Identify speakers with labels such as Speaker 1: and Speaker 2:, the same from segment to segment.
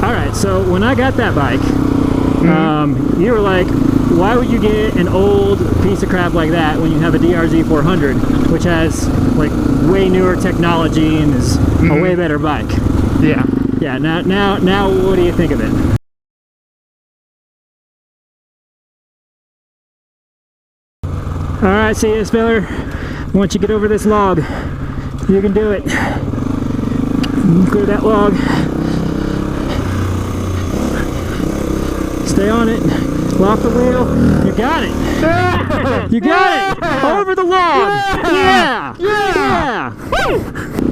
Speaker 1: All right, so when I got that bike, you were like, why would you get an old piece of crap like that when you have a DRZ400, which has like way newer technology and is a way better bike?
Speaker 2: Yeah.
Speaker 1: Yeah. Now, what do you think of it? All right, CDS filler. Once you get over this log, you can do it. Clear that log. Stay on it. Lock the wheel. You got it. You got it. Over the log. Yeah. Yeah.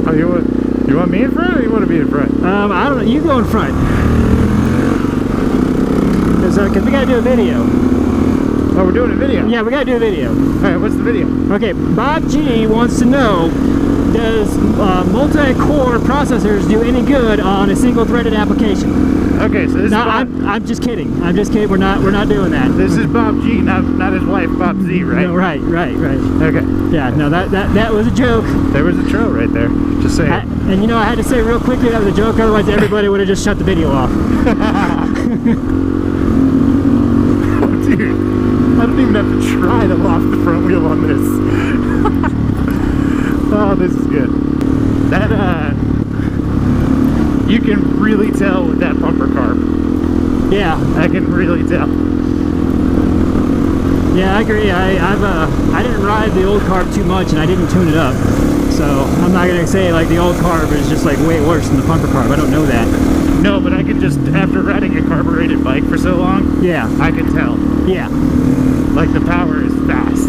Speaker 2: Oh, you want me in front or you want to be in front?
Speaker 1: I don't know. You go in front. Because we got to do a video.
Speaker 2: Oh, we're doing a video?
Speaker 1: Yeah, we got to do a video.
Speaker 2: Alright, what's the video?
Speaker 1: Okay, Bob G wants to know, does multi-core processors do any good on a single-threaded application?
Speaker 2: Okay, so this is Bob.
Speaker 1: I'm just kidding. I'm just kidding. We're not doing that.
Speaker 2: This is Bob G, not his wife, Bob Z, right?
Speaker 1: No, right.
Speaker 2: Okay.
Speaker 1: Yeah, no, that was a joke.
Speaker 2: There was a trail right there. Just saying.
Speaker 1: And you know, I had to say real quickly that was a joke, otherwise everybody would have just shut the video off.
Speaker 2: Oh, dude. I don't even have to try to loft the front wheel on this. Oh, this is good. That, you can really tell with that bumper carb.
Speaker 1: Yeah.
Speaker 2: I can really tell.
Speaker 1: Yeah, I agree. I didn't ride the old carb too much and I didn't tune it up. So I'm not going to say like the old carb is just like way worse than the bumper carb. I don't know that.
Speaker 2: No, but I can just, after riding a carbureted bike for so long,
Speaker 1: yeah,
Speaker 2: I can tell.
Speaker 1: Yeah.
Speaker 2: Like the power is fast.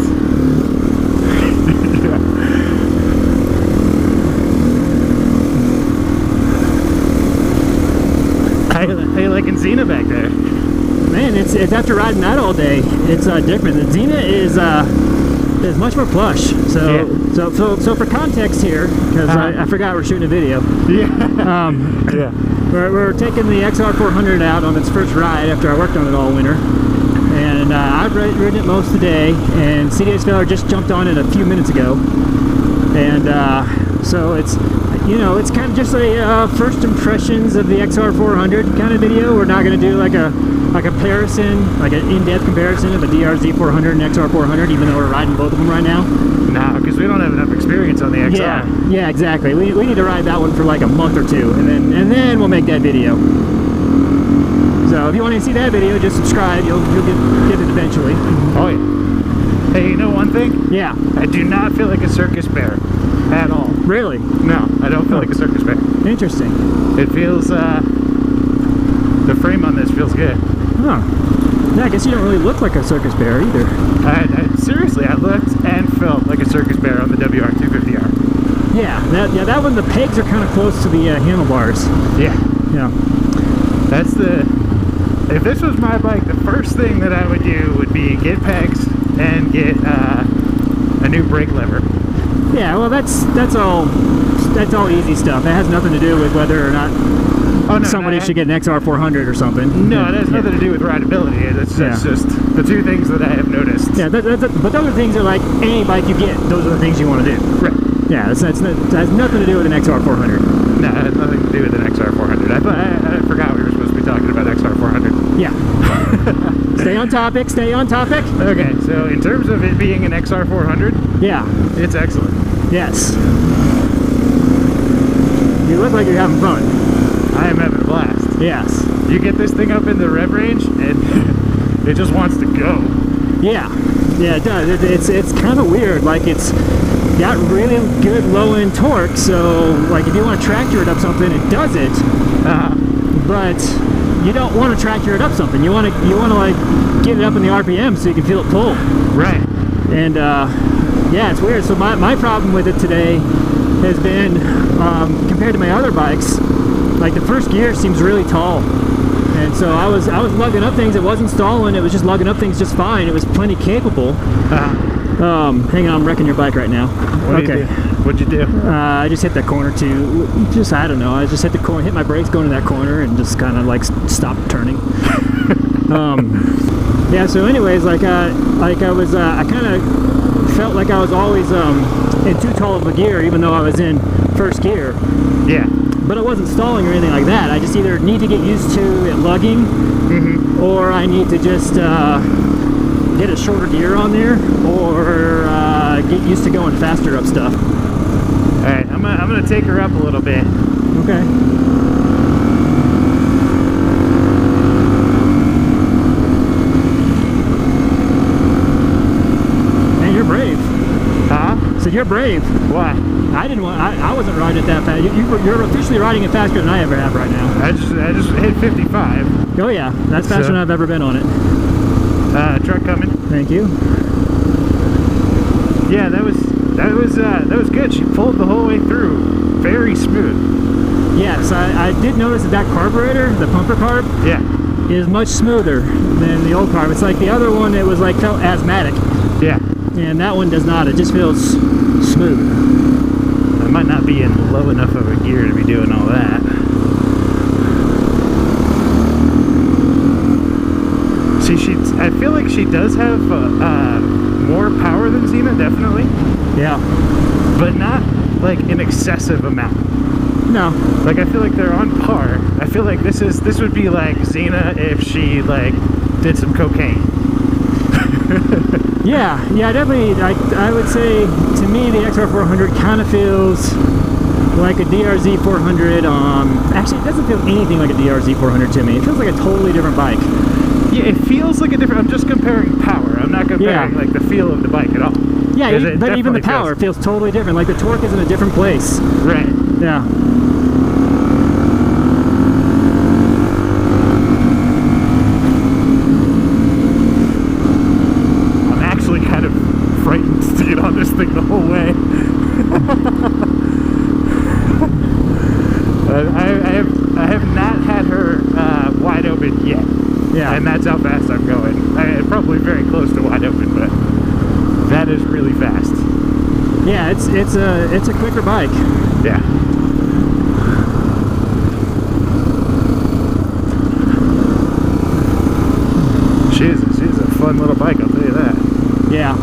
Speaker 2: Yeah. How you liking Xena back there?
Speaker 1: Man, it's after riding that all day, it's different. The Xena is much more plush. So yeah. so for context here, because I forgot we're shooting a video.
Speaker 2: Yeah.
Speaker 1: Yeah. We're taking the XR400 out on its first ride after I worked on it all winter. And I've ridden it most of the day, and CDS filler just jumped on it a few minutes ago. And so it's, you know, it's kind of just a first impressions of the XR400 kind of video. We're not going to do like a comparison, like an in-depth comparison of the DRZ400 and XR400, even though we're riding both of them right now.
Speaker 2: Nah, because we don't have enough experience on the XR.
Speaker 1: Yeah, exactly. We need to ride that one for like a month or two, and then we'll make that video. So if you want to see that video, just subscribe. You'll get it eventually.
Speaker 2: Oh yeah. Hey, you know one thing?
Speaker 1: Yeah.
Speaker 2: I do not feel like a circus bear at all.
Speaker 1: Really?
Speaker 2: No, I don't feel like a circus bear.
Speaker 1: Interesting.
Speaker 2: It feels, the frame on this feels good.
Speaker 1: Huh. Yeah, I guess you don't really look like a circus bear either.
Speaker 2: Seriously, I looked and felt like a circus bear on the WR250R.
Speaker 1: Yeah, that one, the pegs are kind of close to the handlebars.
Speaker 2: Yeah.
Speaker 1: Yeah.
Speaker 2: That's if this was my bike, the first thing that I would do would be get pegs and get a new brake lever.
Speaker 1: Yeah, well that's all easy stuff. It has nothing to do with whether or not somebody should get an XR400 or something.
Speaker 2: No, it has nothing to do with rideability. It's just the two things that I have noticed.
Speaker 1: Yeah, but those things are like any bike you get. Those are the things you want to do.
Speaker 2: Right.
Speaker 1: Yeah, that has nothing to do with an XR400.
Speaker 2: No, it has nothing to do with an XR400. I forgot we were supposed to be talking about XR400.
Speaker 1: Yeah. Stay on topic. Stay on topic.
Speaker 2: Okay, so in terms of it being an XR400,
Speaker 1: yeah,
Speaker 2: it's excellent.
Speaker 1: Yes. You look like you're having fun.
Speaker 2: I am having a blast.
Speaker 1: Yes.
Speaker 2: You get this thing up in the rev range, and it just wants to go.
Speaker 1: Yeah. Yeah, it does. It's kind of weird. Like it's got really good low-end torque. So like if you want to tractor it up something, it does it. But you don't want to tractor it up something. You want to like get it up in the RPM so you can feel it pull.
Speaker 2: Right.
Speaker 1: And yeah, it's weird. So my problem with it today has been compared to my other bikes, like the first gear seems really tall, and so I was lugging up things. It wasn't stalling. It was just lugging up things just fine. It was plenty capable. Hang on, I'm wrecking your bike right now.
Speaker 2: What'd you do?
Speaker 1: I just hit that corner too. I don't know. I just hit the corner, hit my brakes going to that corner, and just kind of like stopped turning. Yeah. So, anyways, I kind of felt like I was always in too tall of a gear, even though I was in first gear.
Speaker 2: Yeah.
Speaker 1: but I wasn't stalling or anything like that. I just either need to get used to it lugging, or I need to just get a shorter gear on there, or get used to going faster up stuff.
Speaker 2: All right, I'm gonna take her up a little bit.
Speaker 1: Okay. Man, you're brave.
Speaker 2: Huh?
Speaker 1: So you're brave.
Speaker 2: Why?
Speaker 1: I wasn't riding it that fast. You're officially riding it faster than I ever have right now.
Speaker 2: I just hit 55.
Speaker 1: Oh yeah, that's faster than I've ever been on it.
Speaker 2: Truck coming.
Speaker 1: Thank you.
Speaker 2: Yeah, that was good. She pulled the whole way through, very smooth.
Speaker 1: Yes, I did notice that carburetor, the pumper carb, is much smoother than the old carb. It's like the other one, it was like felt asthmatic.
Speaker 2: Yeah.
Speaker 1: And that one does not. It just feels smooth.
Speaker 2: I might not be in low enough of a gear to be doing all that. See, I feel like she does have more power than Xena, definitely.
Speaker 1: Yeah.
Speaker 2: But not like an excessive amount.
Speaker 1: No.
Speaker 2: Like I feel like they're on par. I feel like this would be like Xena if she like did some cocaine.
Speaker 1: Yeah, definitely. I would say to me the XR400 kind of feels like a DRZ400. Actually, it doesn't feel anything like a DRZ400 to me. It feels like a totally different bike.
Speaker 2: Yeah, it feels like a different. I'm just comparing power. I'm not comparing like the feel of the bike at all.
Speaker 1: Yeah, but even the power feels totally different. Like the torque is in a different place.
Speaker 2: Right.
Speaker 1: Yeah.
Speaker 2: I'm actually kind of frightened to get on this thing the whole way. I have not had her wide open yet.
Speaker 1: Yeah.
Speaker 2: And that's how fast I'm going. Probably very close to wide open, but that is really fast.
Speaker 1: Yeah, it's a quicker bike.
Speaker 2: Yeah. She's a fun little bike, I'll tell you that.
Speaker 1: Yeah.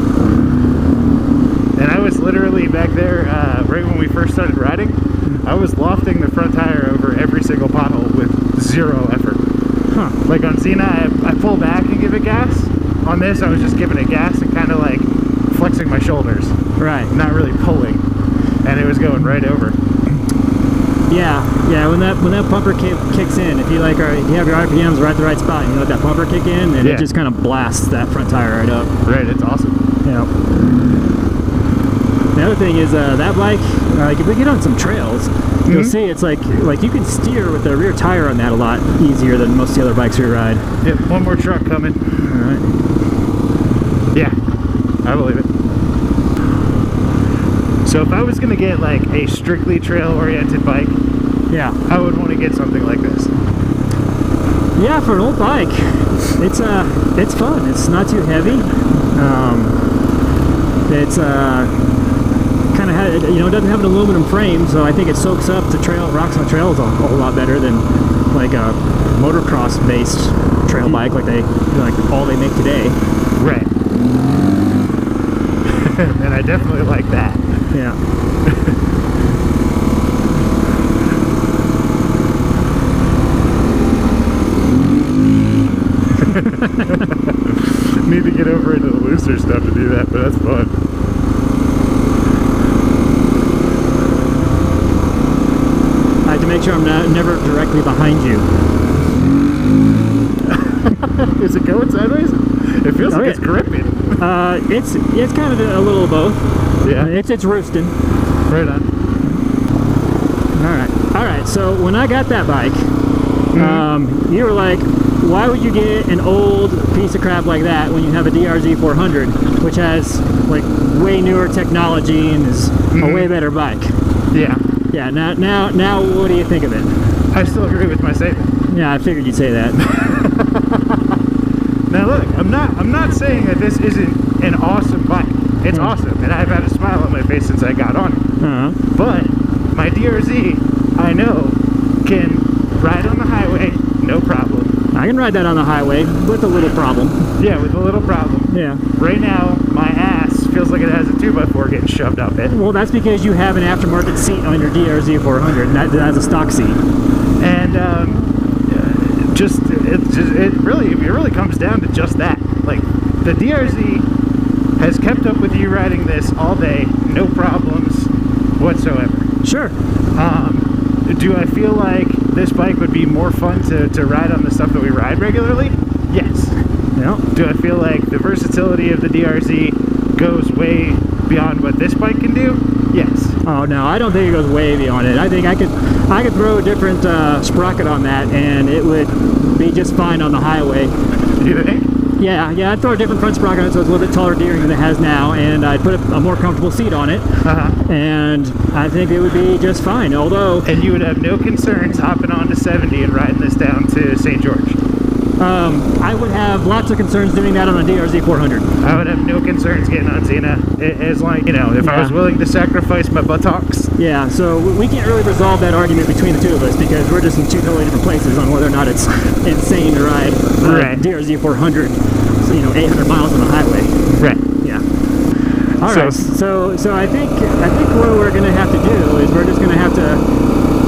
Speaker 2: And I was literally back there right when we first started riding. I was lofting the front tire over every single pothole with zero effort.
Speaker 1: Huh.
Speaker 2: Like on Xena, I pull back and give it gas. On this, I was just giving it gas and kind of like flexing my shoulders.
Speaker 1: Right.
Speaker 2: Not really pulling. And it was going right over.
Speaker 1: Yeah. When that bumper kicks in, if you like, you have your RPMs right at the right spot, and you let that bumper kick in, and it just kind of blasts that front tire right up.
Speaker 2: Right. It's awesome.
Speaker 1: Yeah. The other thing is that bike, like if we get on some trails, you'll see it's like you can steer with the rear tire on that a lot easier than most of the other bikes we ride.
Speaker 2: Yep, one more truck coming.
Speaker 1: All right.
Speaker 2: Yeah, I believe it. So if I was gonna get like a strictly trail-oriented bike, I would want to get something like this.
Speaker 1: Yeah, for an old bike, it's fun. It's not too heavy. It's kind of it doesn't have an aluminum frame, so I think it soaks up the rocks on trails a whole lot better than like a motocross based trail bike like all they make today.
Speaker 2: Right. And I definitely like that.
Speaker 1: Yeah.
Speaker 2: Need to get over into the looser stuff to do that, but that's fun.
Speaker 1: I have to make sure I'm never directly behind you.
Speaker 2: Is it going sideways? It feels like it's gripping.
Speaker 1: It's kind of a little of both.
Speaker 2: Yeah.
Speaker 1: It's roosting.
Speaker 2: Right on.
Speaker 1: All right. So when I got that bike, you were like, why would you get an old piece of crap like that when you have a DRZ400, which has like way newer technology and is a way better bike?
Speaker 2: Yeah.
Speaker 1: Yeah. Now, what do you think of it?
Speaker 2: I still agree with my statement.
Speaker 1: Yeah, I figured you'd say that.
Speaker 2: Now look, I'm not saying that this isn't an awesome bike. It's awesome, and I've had a smile on my face since I got on it. But my DRZ, I know, can ride on the highway, no problem.
Speaker 1: I can ride that on the highway with a little problem.
Speaker 2: Yeah, with a little problem.
Speaker 1: Yeah.
Speaker 2: Right now, my ass feels like it has a 2x4 getting shoved up it.
Speaker 1: Well, that's because you have an aftermarket seat on your DRZ400, and that's a stock seat.
Speaker 2: And it really comes down to just that. Like, the DRZ has kept up with you riding this all day, no problems whatsoever.
Speaker 1: Sure.
Speaker 2: Do I feel like this bike would be more fun to ride on the stuff that we ride regularly? Yes.
Speaker 1: Yeah.
Speaker 2: Do I feel like the versatility of the DRZ goes way beyond what this bike can do? Yes.
Speaker 1: Oh no, I don't think it goes way beyond it. I think I could throw a different sprocket on that, and it would be just fine on the highway.
Speaker 2: Do you think?
Speaker 1: Yeah, I'd throw a different front sprocket on it so it's a little bit taller gearing than it has now, and I'd put a more comfortable seat on it, and I think it would be just fine, although...
Speaker 2: And you would have no concerns hopping onto 70 and riding this down to St. George?
Speaker 1: I would have lots of concerns doing that on a DRZ400.
Speaker 2: I would have no concerns getting on Xena, as like, you know, if I was willing to sacrifice my buttocks.
Speaker 1: Yeah, so we can't really resolve that argument between the two of us because we're just in two totally different places on whether or not it's insane to ride DRZ400, so, you know, 800 miles on the highway.
Speaker 2: Right.
Speaker 1: Yeah. All right. So I think what we're gonna have to do is we're just gonna have to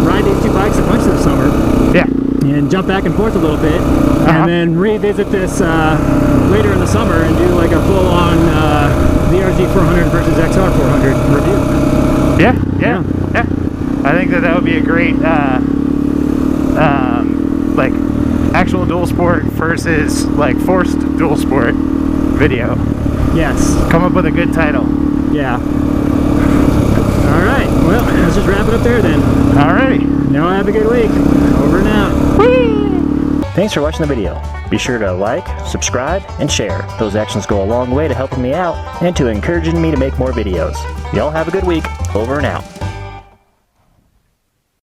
Speaker 1: ride these two bikes a bunch this summer. Yeah. And jump back and forth a little bit, and then revisit this later in the summer and do like a full-on DRZ400 versus XR400 review.
Speaker 2: Yeah. I think that would be a great, like, actual dual sport versus like forced dual sport video. Yes. Come up with a good title.
Speaker 1: Yeah. All right. Well, let's just wrap it up there then.
Speaker 2: Alrighty.
Speaker 1: Now have a good week. Over and out.
Speaker 2: Whee!
Speaker 3: Thanks for watching the video. Be sure to like, subscribe, and share. Those actions go a long way to helping me out and to encouraging me to make more videos. Y'all have a good week. Over and out.